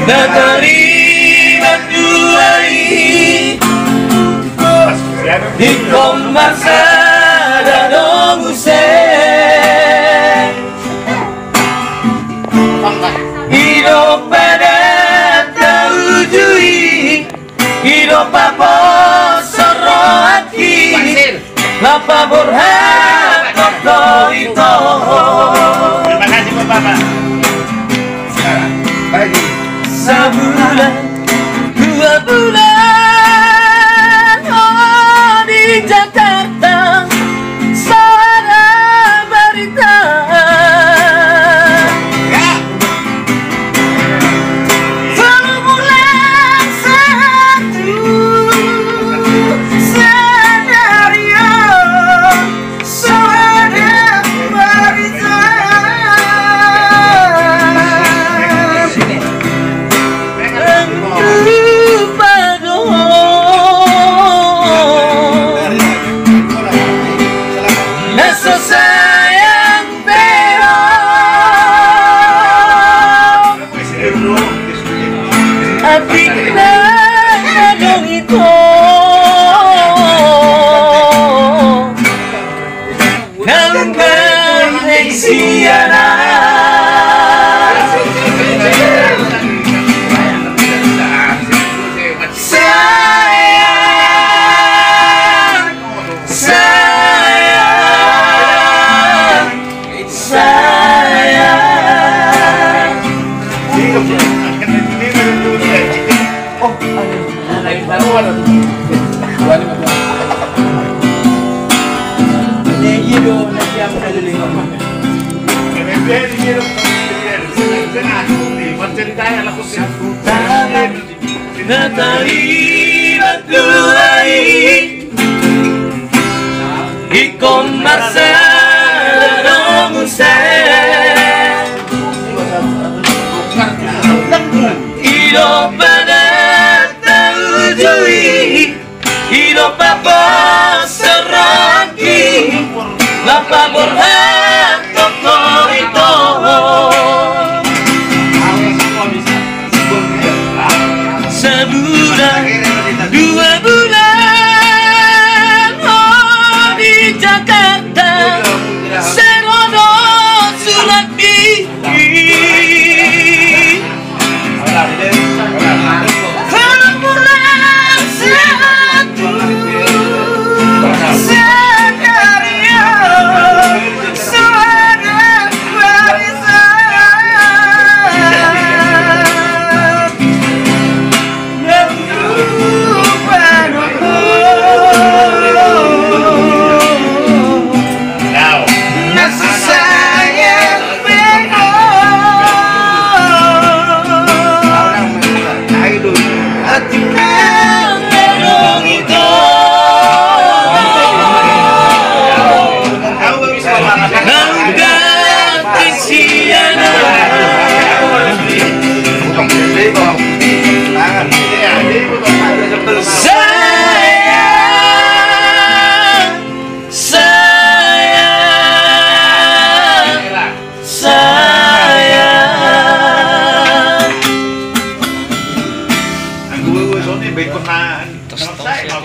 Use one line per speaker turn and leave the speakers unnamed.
Natalina tuai di komasa dan musik hidup pada terujui hidup apa seroaki lapa burhan koko itu.
Terima kasih Bapak.
Pagi.
Sebulan, 2 bulan, oh di Jakarta, suara berita.
Ya.
Sebulan satu skenario, suara berita. Natalina tuai ikon masa dan musik hidup pada terujui hidup apa seraki lapa burhan koko itu. Sebulan, 2 bulan, oh di Jakarta, serono sulaki. Sebulan satu skenario, suara berita.
Baik pernah selesai, mau